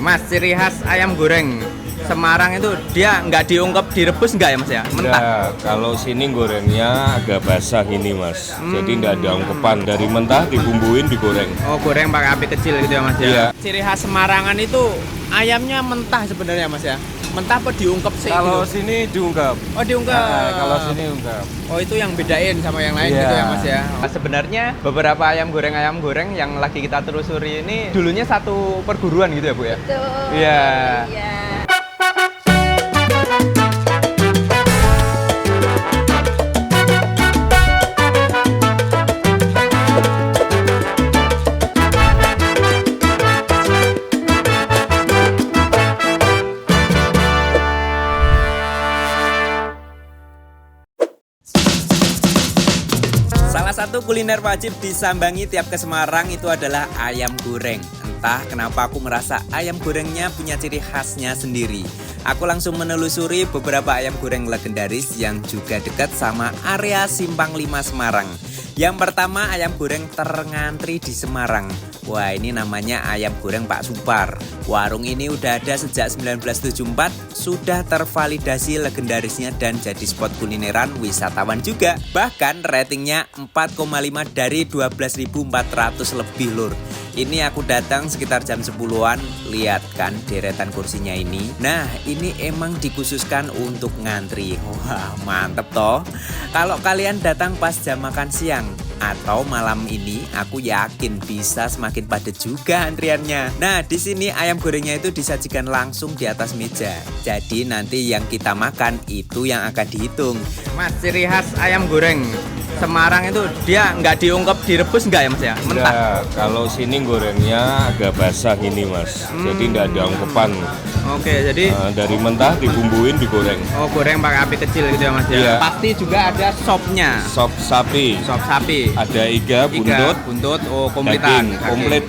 Mas, ciri khas ayam goreng Semarang itu dia nggak diungkep, direbus nggak ya Mas ya? Mentah. Ya, kalau sini gorengnya agak basah ini Mas. Jadi nggak ada ungkepan, dari mentah dibumbuin digoreng. Oh, goreng pakai api kecil gitu ya Mas ya? Iya. Ciri khas Semarangan itu ayamnya mentah sebenarnya Mas ya? Mentah apa diungkep sih? Kalau gitu? sini diungkap. Oh diungkep. Kalau sini ungkap. Oh itu yang bedain sama yang lain Iya. gitu ya Mas ya? Sebenarnya beberapa ayam goreng yang lagi kita telusuri ini dulunya satu perguruan gitu ya Bu ya? Betul. Iya. Iya. Salah satu kuliner wajib disambangi tiap ke Semarang itu adalah ayam goreng. Entah kenapa aku merasa ayam gorengnya punya ciri khasnya sendiri. Aku langsung menelusuri beberapa ayam goreng legendaris yang juga dekat sama area Simpang 5 Semarang. Yang pertama ayam goreng terngantri di Semarang. Wah, ini namanya ayam goreng Pak Supar. Warung ini udah ada sejak 1974, sudah tervalidasi legendarisnya dan jadi spot kulineran wisatawan juga. Bahkan ratingnya 4,5 dari 12.400 lebih lur. Ini aku datang sekitar jam 10-an, lihat kan deretan kursinya ini. Nah, ini emang dikhususkan untuk ngantri. Wah, mantep toh. Kalau kalian datang pas jam makan siang atau malam ini, aku yakin bisa semakin padat juga antriannya. Nah, di sini ayam gorengnya itu disajikan langsung di atas meja. Jadi nanti yang kita makan itu yang akan dihitung. Mas, ciri khas ayam goreng Semarang itu dia nggak diungkep, direbus nggak ya Mas ya? Mentah. Ya, kalau sini gorengnya agak basah ini Mas. Jadi nggak ada ungkepan. Oke, jadi Dari mentah dibumbuin digoreng. oh goreng pakai api kecil gitu ya Mas ya? Iya. Pasti juga ada sopnya. Sop sapi, Sop sapi. ada iga, buntut, buntut, oh kompletan. daging, komplit.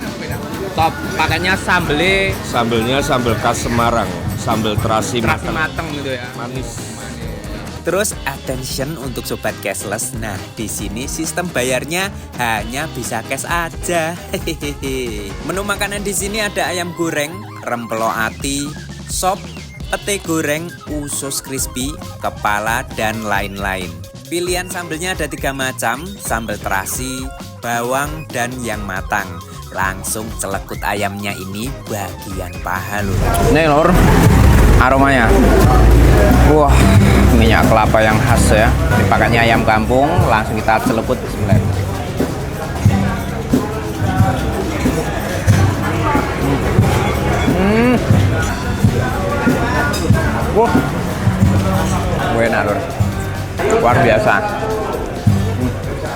Top, pakainya sambelnya Sambelnya sambel khas Semarang, sambel terasi terasi matang. mateng gitu ya. Manis. Terus attention untuk sobat cashless. Nah, di sini sistem bayarnya hanya bisa cash aja. Hehehe. Menu makanan di sini ada ayam goreng, rempelo ati, sop, pete goreng, usus crispy, kepala dan lain-lain. Pilihan sambelnya ada 3 macam, sambal terasi, bawang dan yang matang. Langsung celekut ayamnya ini bagian paha loh. Nih lor, aromanya. Wah, minyak kelapa yang khas ya. Ini pakainya ayam kampung, langsung kita celeput. Bismillah. Wah, enak lor. Luar biasa.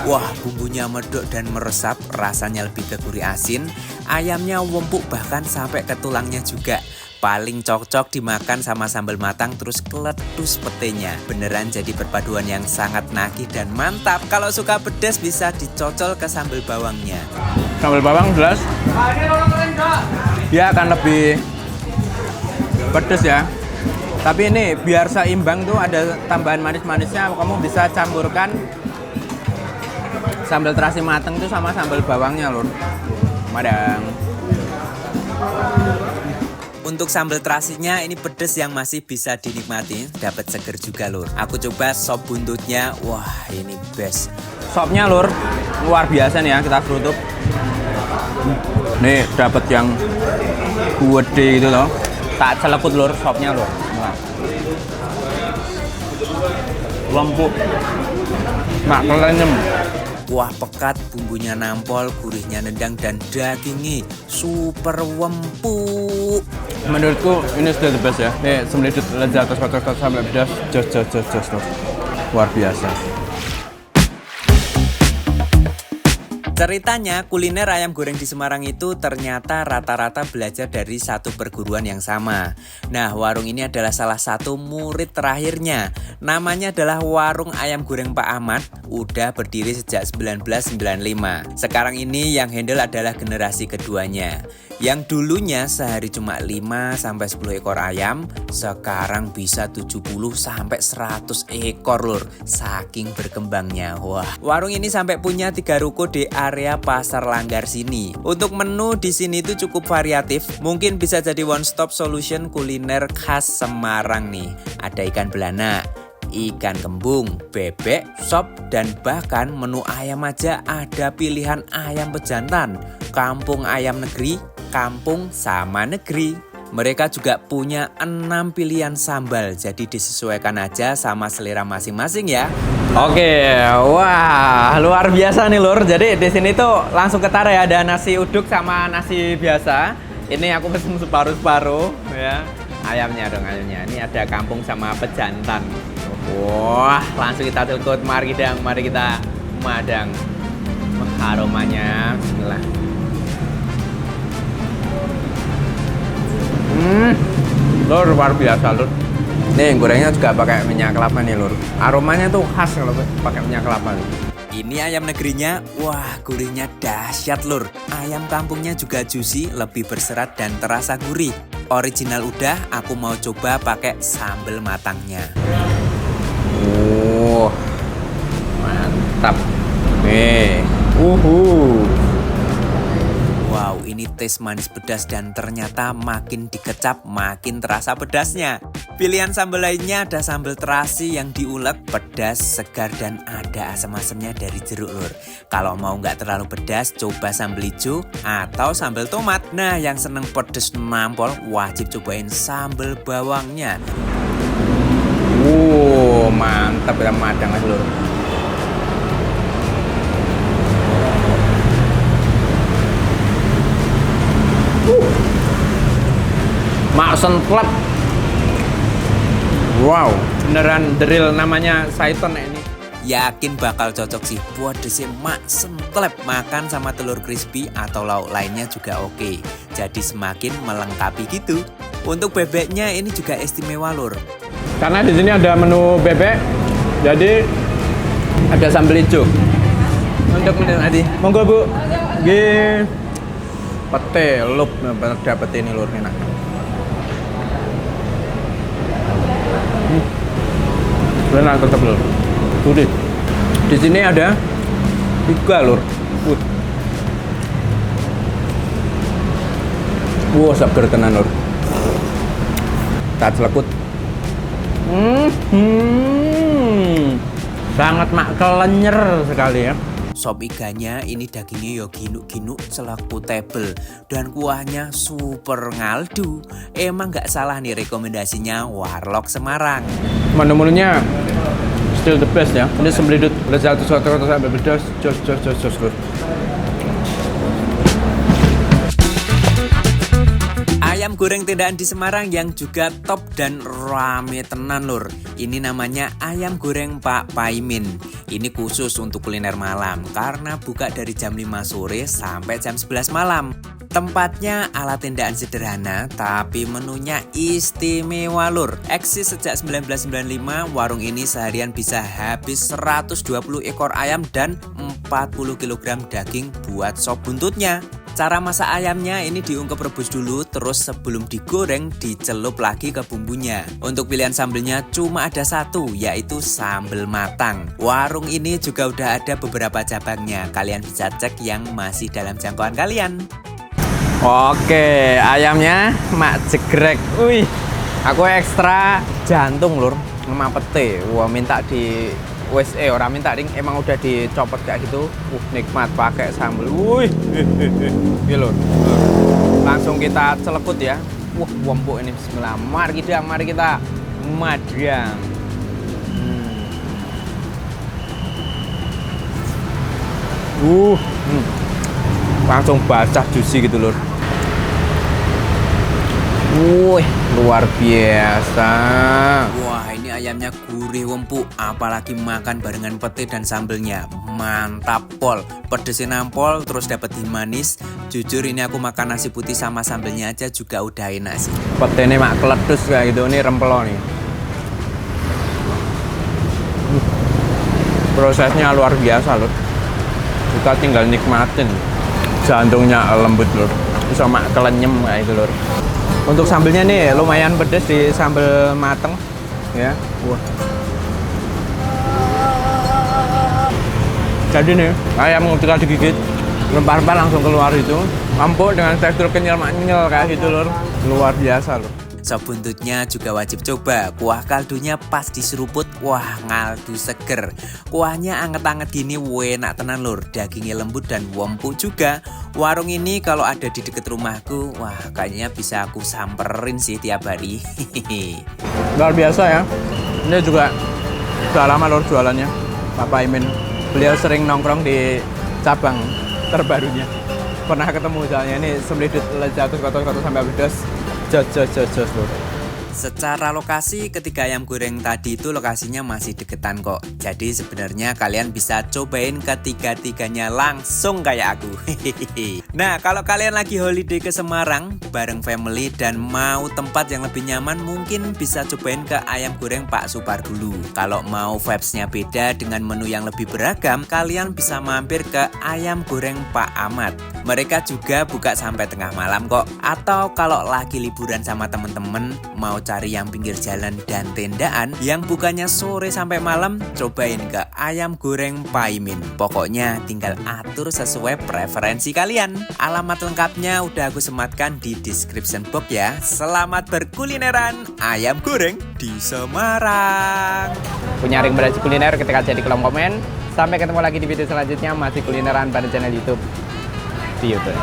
Wah, bumbunya medok dan meresap, rasanya lebih ke gurih asin. Ayamnya empuk bahkan sampai ke tulangnya juga. Paling cocok dimakan sama sambal matang terus keletus petenya. Beneran jadi perpaduan yang sangat nagih dan mantap. Kalau suka pedas bisa dicocol ke sambal bawangnya. Sambal bawang jelas. Dia akan lebih pedas ya. Tapi ini biar seimbang tuh ada tambahan manis-manisnya. Kamu bisa campurkan sambal terasi mateng itu sama sambal bawangnya lur. Madang. Untuk sambal terasinya ini pedas yang masih bisa dinikmati, dapat seger juga lur. Aku coba sop buntutnya, wah ini best. Sopnya lur luar biasa nih ya, kita seruduk. Nih dapat yang gede gitu loh. Tak celekut lur sopnya lur. Nah. Lempuk. Mak kelenyem. Wah pekat, bumbunya nampol, gurihnya nendang dan dagingnya super empuk. Menurutku ini sudah the best ya. Nih sembelit lezat terus sampai pedas. Jos. Luar biasa. Ceritanya kuliner ayam goreng di Semarang itu ternyata rata-rata belajar dari satu perguruan yang sama. Nah, warung ini adalah salah satu murid terakhirnya. Namanya adalah Warung Ayam Goreng Pak Ahmad. Udah berdiri sejak 1995. Sekarang ini yang handle adalah generasi keduanya. Yang dulunya sehari cuma 5-10 ekor ayam, sekarang bisa 70-100 ekor lur. Saking berkembangnya. Wah, warung ini sampai punya 3 ruko di area Pasar Langgar sini. Untuk menu di sini tuh cukup variatif. Mungkin bisa jadi one stop solution kuliner khas Semarang nih. Ada ikan belanak, ikan kembung, bebek, sop, dan bahkan menu ayam aja ada pilihan ayam pejantan, kampung ayam negeri, kampung sama negeri. Mereka juga punya 6 pilihan sambal, jadi disesuaikan aja sama selera masing-masing ya. Oke, wah luar biasa nih lur. Jadi di sini tuh langsung ketara ya, ada nasi uduk sama nasi biasa. Ini aku pesen separuh-separuh ya. Ayamnya dong, ayamnya. Ini ada kampung sama pejantan. Wah, langsung kita tilkut. Mari kita madang. Aromanya, bismillah. Lur, luar biasa lur. Nih gorengnya juga pakai minyak kelapa nih lur. Aromanya tuh khas kalau pakai minyak kelapa nih. Ini ayam negerinya, wah gurihnya dahsyat lur. Ayam kampungnya juga juicy, lebih berserat dan terasa gurih. Original udah, aku mau coba pakai sambal matangnya. Mantap. Nih, Wow, ini tes manis pedas dan ternyata makin dikecap makin terasa pedasnya. Pilihan sambal lainnya ada sambal terasi yang diulek, pedas, segar, dan ada asam-asamnya dari jeruk lur. Kalau mau nggak terlalu pedas, coba sambal hijau atau sambal tomat. Nah, yang seneng pedes nampol wajib cobain sambal bawangnya. Mantap ya madang mas lur. Mak sentlep. Wow, beneran drill namanya Saiton ini. Yakin bakal cocok sih buat desi mak sentlep. Makan sama telur crispy atau lauk lainnya juga oke. Jadi semakin melengkapi gitu. Untuk bebeknya ini juga istimewa lur. Karena di sini ada menu bebek, jadi ada sambal hijau. Untuk menikmati, monggo bu. Gih, pete lup dapat ini lur enak. Enak tetap lur. Gurih. Di sini ada 3 lur. Wah, seger tenan lur. Tak selekut. Sangat kelenyer sekali ya. Sop ikannya ini dagingnya yo ginuk-ginuk selaku tebel dan kuahnya super ngaldu. Emang nggak salah nih rekomendasinya Warlock Semarang. Menu-menunya still the best ya. Ini sembelit lezat soto sampai pedas, jos lur. Ayam goreng tendaan di Semarang yang juga top dan rame tenan lur. Ini namanya ayam goreng Pak Paimin. Ini khusus untuk kuliner malam karena buka dari jam 5 sore sampai jam 11 malam. Tempatnya ala tendaan sederhana tapi menunya istimewa lur. Eksis sejak 1995, warung ini seharian bisa habis 120 ekor ayam dan 40 kg daging buat sop buntutnya. Cara masak ayamnya ini diungkep rebus dulu, terus sebelum digoreng dicelup lagi ke bumbunya. Untuk pilihan sambelnya cuma ada 1, yaitu sambal matang. Warung ini juga udah ada beberapa cabangnya, kalian bisa cek yang masih dalam jangkauan kalian. Oke, ayamnya mak jegrek. Wih, aku ekstra jantung lur, sama pete. Wah, minta di orang minta ding, emang udah dicopot kayak gitu. Nikmat pakai sambal. Wih, ini lur. Langsung kita celekut ya. Wah, empuk ini, bismillah. Mari kita madang. Langsung basah juicy gitu lur. Wih, luar biasa. Wah, ini ayamnya gurih empuk, apalagi makan barengan pete dan sambelnya. Mantap pol, pedesnya nampol, terus dapat manis. Jujur ini aku makan nasi putih sama sambelnya aja juga udah enak sih. Pete ini mak keledus kayak gitu, ini rempelo nih. Prosesnya luar biasa lur. Kita tinggal nikmatin. Jantungnya lembut lur. sama kelenyem kayak gitu lur. Untuk sambelnya nih lumayan pedes di sambel mateng ya. Wah. Jadi nih ayam ketika digigit rempah-rempah langsung keluar itu, empuk dengan tekstur kenyal-kenyal kayak gitu lur. Luar biasa lur. Sop buntutnya juga wajib coba. Kuah kaldunya pas diseruput, wah ngaldu seger. Kuahnya anget-anget gini, enak tenan lur. Dagingnya lembut dan empuk juga. Warung ini kalau ada di deket rumahku, wah kayaknya bisa aku samperin sih tiap hari. Luar biasa ya. Ini juga udah lama lur jualannya Bapak Imin. Beliau sering nongkrong di cabang terbarunya. Pernah ketemu soalnya ini sembelit lecatus kotos sampai pedas. Jos lur. Secara lokasi ketiga ayam goreng tadi itu lokasinya masih deketan kok. Jadi sebenarnya kalian bisa cobain ketiga-tiganya langsung kayak aku. Nah kalau kalian lagi holiday ke Semarang bareng family dan mau tempat yang lebih nyaman, mungkin bisa cobain ke ayam goreng Pak Supar dulu. Kalau mau vibes-nya beda dengan menu yang lebih beragam, kalian bisa mampir ke ayam goreng Pak Ahmad. Mereka juga buka sampai tengah malam kok. Atau kalau lagi liburan sama temen-temen mau cari yang pinggir jalan dan tendaan yang bukannya sore sampai malam, cobain ke ayam goreng Paimin. Pokoknya tinggal atur sesuai preferensi kalian. Alamat lengkapnya udah aku sematkan di description box ya. Selamat berkulineran ayam goreng di Semarang. Punya rekomendasi kuliner ketika jadi kolom komen. Sampai ketemu lagi di video selanjutnya, masih kulineran pada channel YouTube di YouTube.